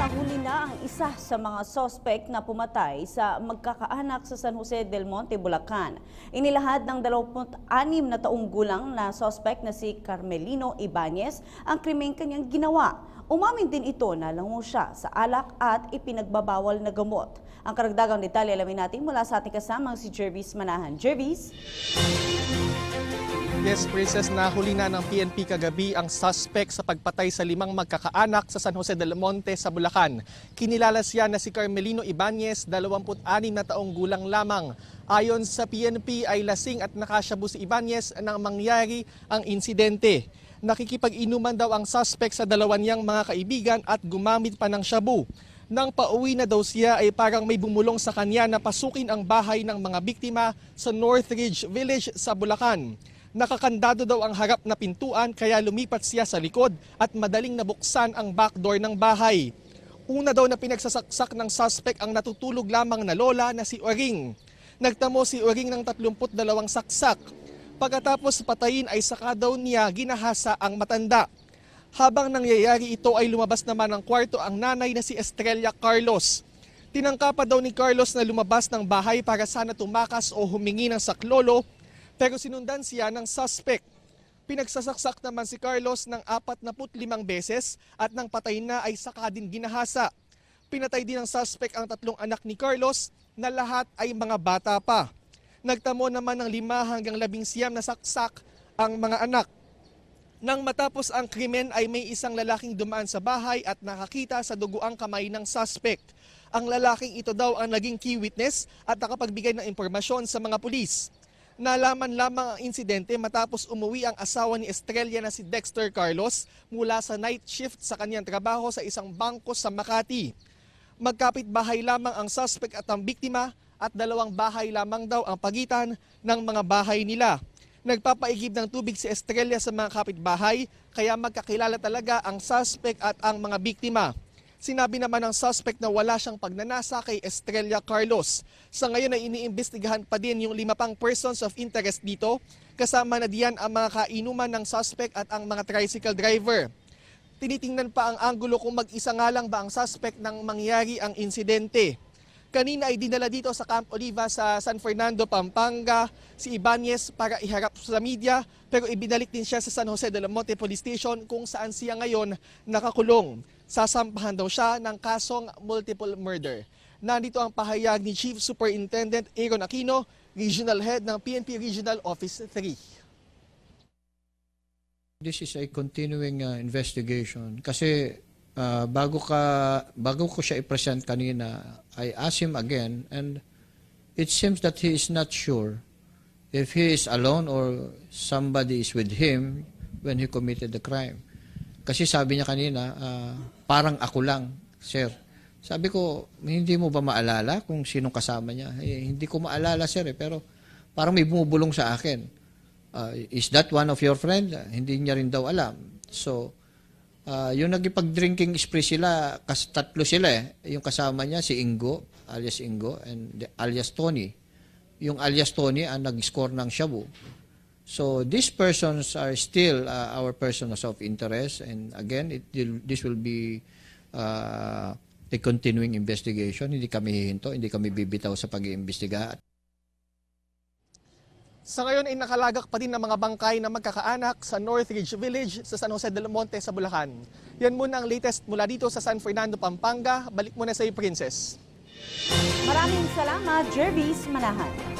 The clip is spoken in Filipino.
nahuli na ang isa sa mga sospek na pumatay sa magkakaanak sa San Jose del Monte, Bulacan. Inilahad ng 26 na taong gulang na sospek na si Carmelino Ibanez ang krimeng kanyang ginawa. Umamin din ito na lango siya sa alak at ipinagbabawal na gamot. Ang karagdagang detalye alamin natin mula sa ating kasamang si Jervis Manahan. Jervis? Yes, Princess, nahuli na ng PNP kagabi ang suspect sa pagpatay sa 5 magkakaanak sa San Jose del Monte sa Bulacan. Kinilala siya na si Carmelino Ibanez, 26 na taong gulang lamang. Ayon sa PNP ay lasing at nakasyabu si Ibanez nang mangyari ang insidente. Nakikipag-inuman daw ang suspect sa dalawa niyang mga kaibigan at gumamit pa ng shabu. Nang pauwi na daw siya ay parang may bumulong sa kanya na pasukin ang bahay ng mga biktima sa Northridge Village sa Bulacan. Nakakandado daw ang harap na pintuan kaya lumipat siya sa likod at madaling nabuksan ang backdoor ng bahay. Una daw na pinagsasaksak ng suspect ang natutulog lamang na lola na si Oring. Nagtamo si Oring ng 32 saksak. Pagkatapos patayin ay saka daw niya ginahasa ang matanda. Habang nangyayari ito ay lumabas naman ng kwarto ang nanay na si Estrella Carlos. Tinangka pa daw ni Carlos na lumabas ng bahay para sana tumakas o humingi ng saklolo, pero sinundan siya ng suspect. Pinagsasaksak naman si Carlos ng 45 beses at nang patay na ay saka din ginahasa. Pinatay din ng suspect ang 3 anak ni Carlos na lahat ay mga bata pa. Nagtamo naman ng 5 hanggang 19 na saksak ang mga anak. Nang matapos ang krimen ay may isang lalaking dumaan sa bahay at nakakita sa duguang kamay ng suspect. Ang lalaking ito daw ang naging key witness at nakapagbigay ng impormasyon sa mga pulis. Nalaman lamang ang insidente matapos umuwi ang asawa ni Estrella na si Dexter Carlos mula sa night shift sa kanyang trabaho sa isang bangko sa Makati. Magkapit-bahay lamang ang suspect at ang biktima at 2 bahay lamang daw ang pagitan ng mga bahay nila. Nagpapaigib ng tubig si Estrella sa mga kapitbahay kaya magkakilala talaga ang suspect at ang mga biktima. Sinabi naman ng suspect na wala siyang pagnanasa kay Estrella Carlos. Sa ngayon ay iniimbestigahan pa din yung 5 pang persons of interest dito. Kasama na diyan ang mga kainuman ng suspect at ang mga tricycle driver. Tinitingnan pa ang anggulo kung mag-isa nga lang ba ang suspect nang mangyari ang insidente. Kanina ay dinala dito sa Camp Oliva sa San Fernando, Pampanga si Ibanez para iharap sa media, pero ibinalik din siya sa San Jose del Monte Police Station kung saan siya ngayon nakakulong. Sasampahan daw siya ng kasong multiple murder. Nandito ang pahayag ni Chief Superintendent Aaron Aquino, Regional Head ng PNP Regional Office 3. This is a continuing investigation kasi bago ko siya i-present kanina, I asked him again and it seems that he is not sure if he is alone or somebody is with him when he committed the crime. Kasi sabi niya kanina, parang ako lang, sir. Sabi ko, hindi mo ba maalala kung sinong kasama niya? Hindi ko maalala, sir, pero parang may bumubulong sa akin. Is that one of your friends? Hindi niya rin daw alam. So, yung nagipag-drinking spree sila, tatlo sila eh. Yung kasama niya, si Ingo, alias Ingo, and alias Tony. Yung alias Tony ang nag-score ng shabu. So these persons are still our persons of interest, and again, this will be a continuing investigation. Hindi kami hihinto, hindi kami bibitaw sa pag-iimbestiga. Sa ngayon ay nakalagak pa din ng mga bangkay na magkakaanak sa Northridge Village sa San Jose del Monte sa Bulacan. Yan muna ang latest mula dito sa San Fernando, Pampanga. Balik muna sa iyo, Princess. Maraming salamat, Jervis Manahan.